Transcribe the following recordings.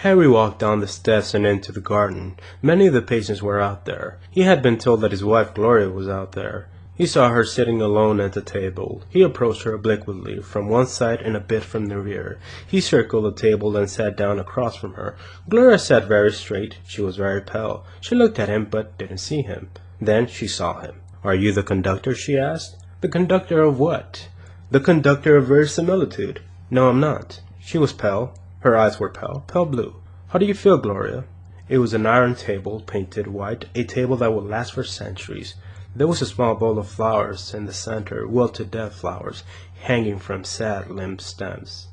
Harry walked down the steps and into the garden. Many of the patients were out there. He had been told that his wife Gloria was out there. He saw her sitting alone at the table. He approached her obliquely, from one side and a bit from the rear. He circled the table and sat down across from her. Gloria sat very straight. She was very pale. She looked at him but didn't see him. Then she saw him. "Are you the conductor?" she asked. "The conductor of what?" "The conductor of verisimilitude." "No, I'm not." She was pale. Her eyes were pale blue. "How do you feel, Gloria?" It was an iron table, painted white, a table that would last for centuries. There was a small bowl of flowers in the center, wilted-dead flowers, hanging from sad, limp stems.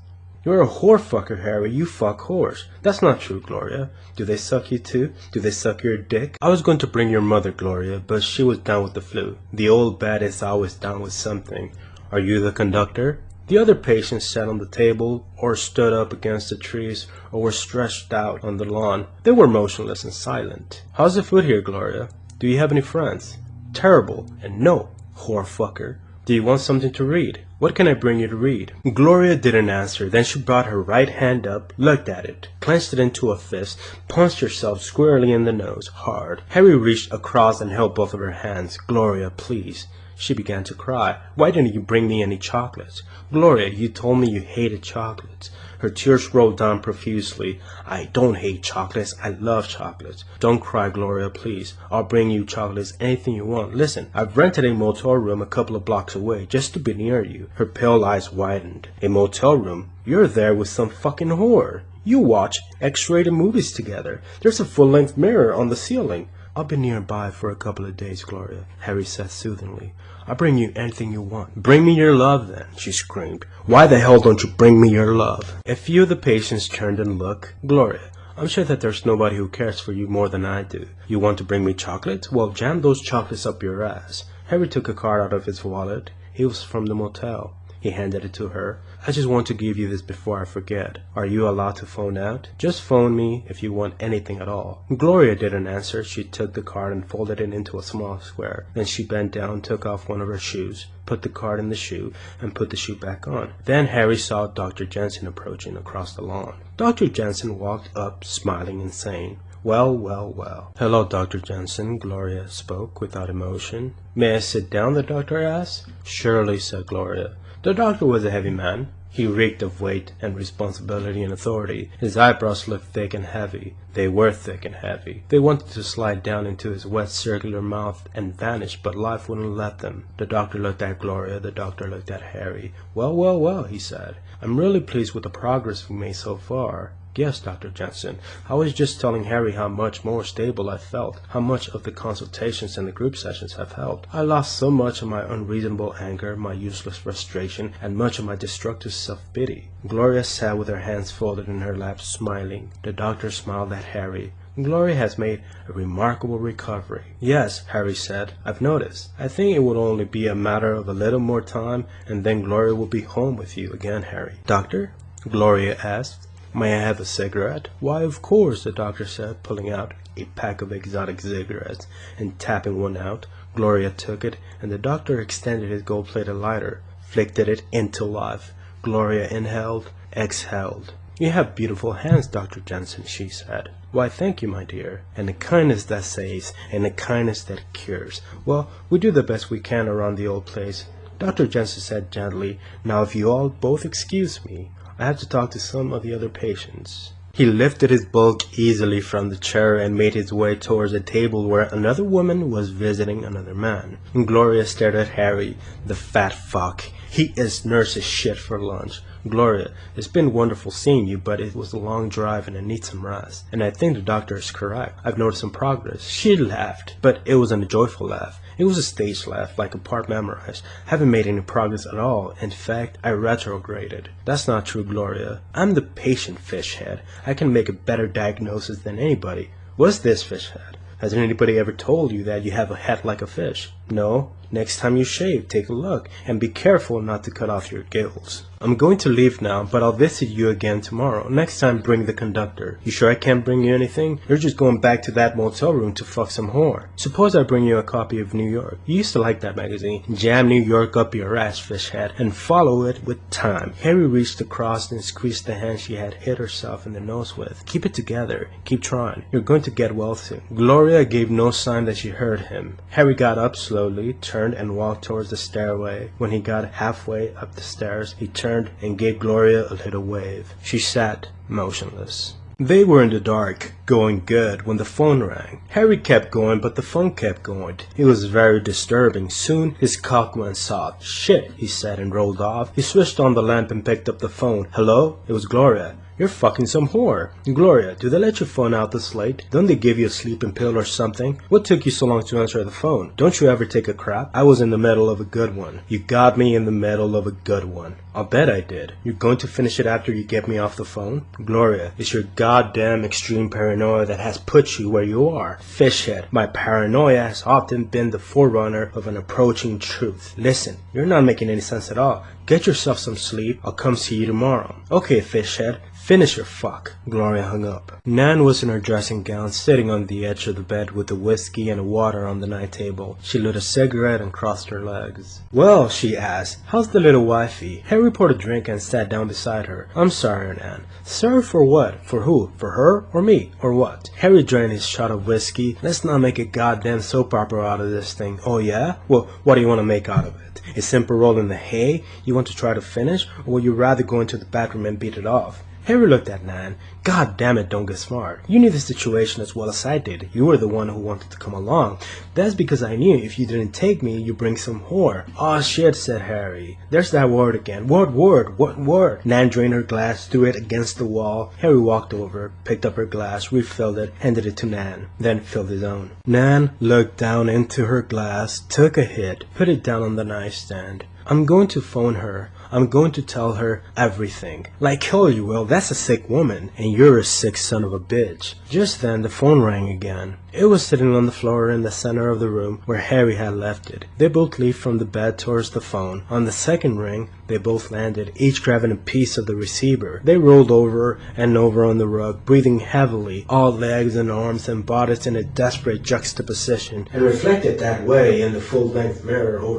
"You're a whore fucker, Harry. You fuck whores." "That's not true, Gloria." "Do they suck you too? Do they suck your dick?" "I was going to bring your mother, Gloria, but she was down with the flu. The old bat is always down with something." "Are you the conductor?" The other patients sat on the table, or stood up against the trees, or were stretched out on the lawn. They were motionless and silent. "How's the food here, Gloria? Do you have any friends?" "Terrible, and no, whore fucker." "Do you want something to read? What can I bring you to read?" Gloria didn't answer. Then she brought her right hand up, looked at it, clenched it into a fist, punched herself squarely in the nose, hard. Harry reached across and held both of her hands. "Gloria, please." She began to cry. "Why didn't you bring me any chocolates?" "Gloria, you told me you hated chocolates." Her tears rolled down profusely. "I don't hate chocolates. I love chocolates." "Don't cry, Gloria, please. I'll bring you chocolates, anything you want. Listen, I've rented a motel room a couple of blocks away, just to be near you." Her pale eyes widened. "A motel room? You're there with some fucking whore. You watch X-rated movies together. There's a full-length mirror on the ceiling." "I'll be nearby for a couple of days, Gloria," Harry said soothingly. "I'll bring you anything you want." "Bring me your love, then," she screamed. "Why the hell don't you bring me your love?" A few of the patients turned and looked. "Gloria, I'm sure that there's nobody who cares for you more than I do. You want to bring me chocolates? Well, jam those chocolates up your ass." Harry took a card out of his wallet. It was from the motel. He handed it to her. "I just want to give you this before I forget. Are you allowed to phone out? Just phone me if you want anything at all." Gloria didn't answer. She took the card and folded it into a small square. Then she bent down, took off one of her shoes, put the card in the shoe, and put the shoe back on. Then Harry saw Dr. Jensen approaching across the lawn. Dr. Jensen walked up, smiling and saying, "Well, well, well." "Hello, Dr. Jensen," Gloria spoke without emotion. "May I sit down?" the doctor asked. "Surely," said Gloria. The doctor was a heavy man. He reeked of weight and responsibility and authority. His eyebrows looked thick and heavy. They were thick and heavy. They wanted to slide down into his wet circular mouth and vanish, but life wouldn't let them. The doctor looked at Gloria. The doctor looked at Harry. "Well, well, well," he said. "I'm really pleased with the progress we made so far." "Yes, Dr. Jensen. I was just telling Harry how much more stable I felt, how much of the consultations and the group sessions have helped. I lost so much of my unreasonable anger, my useless frustration, and much of my destructive self-pity." Gloria sat with her hands folded in her lap, smiling. The doctor smiled at Harry. "Gloria has made a remarkable recovery." "Yes," Harry said, "I've noticed. I think it will only be a matter of a little more time, and then Gloria will be home with you again, Harry." "Doctor?" Gloria asked. "May I have a cigarette?" "Why, of course," the doctor said, pulling out a pack of exotic cigarettes and tapping one out. Gloria took it, and the doctor extended his gold-plated lighter, flicked it into life. Gloria inhaled, exhaled. "You have beautiful hands, Dr. Jensen," she said. "Why, thank you, my dear. And a kindness that saves, and a kindness that cures. Well, we do the best we can around the old place." Dr. Jensen said gently, "Now, if you all both excuse me, I have to talk to some of the other patients." He lifted his bulk easily from the chair and made his way towards a table where another woman was visiting another man. Gloria stared at Harry. "The fat fuck. He is nurse's shit for lunch." "Gloria, it's been wonderful seeing you, but it was a long drive and I need some rest." "And I think the doctor is correct. I've noticed some progress." She laughed, but it wasn't a joyful laugh. It was a stage laugh, like a part memorized. "Haven't made any progress at all. In fact, I retrograded." "That's not true, Gloria. I'm the patient, fishhead. I can make a better diagnosis than anybody." "What's this, fishhead? Has anybody ever told you that you have a head like a fish?" No. Next time you shave, take a look, and be careful not to cut off your gills. I'm going to leave now, but I'll visit you again tomorrow. Next time, bring the conductor. You sure I can't bring you anything? You're just going back to that motel room to fuck some whore. Suppose I bring you a copy of New York. You used to like that magazine. Jam New York up your ass, fishhead, and follow it with time. Harry reached across and squeezed the hand she had hit herself in the nose with. Keep it together. Keep trying. You're going to get well soon. Gloria gave no sign that she heard him. Harry got up slowly, turned and walked towards the stairway. When he got halfway up the stairs, he turned and gave Gloria a little wave. She sat motionless. They were in the dark, going good, when the phone rang. Harry kept going, but the phone kept going. It was very disturbing. Soon, his cock went soft. Shit, he said and rolled off. He switched on the lamp and picked up the phone. Hello? It was Gloria. You're fucking some whore. Gloria, do they let your phone out this late? Don't they give you a sleeping pill or something? What took you so long to answer the phone? Don't you ever take a crap? I was in the middle of a good one. You got me in the middle of a good one. I'll bet I did. You're going to finish it after you get me off the phone? Gloria, it's your goddamn extreme paranoia that has put you where you are. Fishhead, my paranoia has often been the forerunner of an approaching truth. Listen, you're not making any sense at all. Get yourself some sleep. I'll come see you tomorrow. Okay, fishhead. Finish your fuck. Gloria hung up. Nan was in her dressing gown, sitting on the edge of the bed with the whiskey and water on the night table. She lit a cigarette and crossed her legs. Well, she asked, how's the little wifey? Harry poured a drink and sat down beside her. I'm sorry, Nan. Sorry for what? For who? For her? Or me? Or what? Harry drained his shot of whiskey. Let's not make a goddamn soap opera out of this thing. Oh yeah? Well, what do you want to make out of it? A simple roll in the hay you want to try to finish? Or would you rather go into the bathroom and beat it off? Harry looked at Nan. God damn it, don't get smart. You knew the situation as well as I did. You were the one who wanted to come along. That's because I knew if you didn't take me, you'd bring some whore. Aw shit, said Harry. There's that word again. What word? What word? Nan drained her glass, threw it against the wall. Harry walked over, picked up her glass, refilled it, handed it to Nan, then filled his own. Nan looked down into her glass, took a hit, put it down on the nightstand. I'm going to phone her. I'm going to tell her everything. Like hell you will, that's a sick woman, and you're a sick son of a bitch. Just then, the phone rang again. It was sitting on the floor in the center of the room where Harry had left it. They both leaped from the bed towards the phone. On the second ring, they both landed, each grabbing a piece of the receiver. They rolled over and over on the rug, breathing heavily, all legs and arms and bodies in a desperate juxtaposition, and reflected that way in the full-length mirror over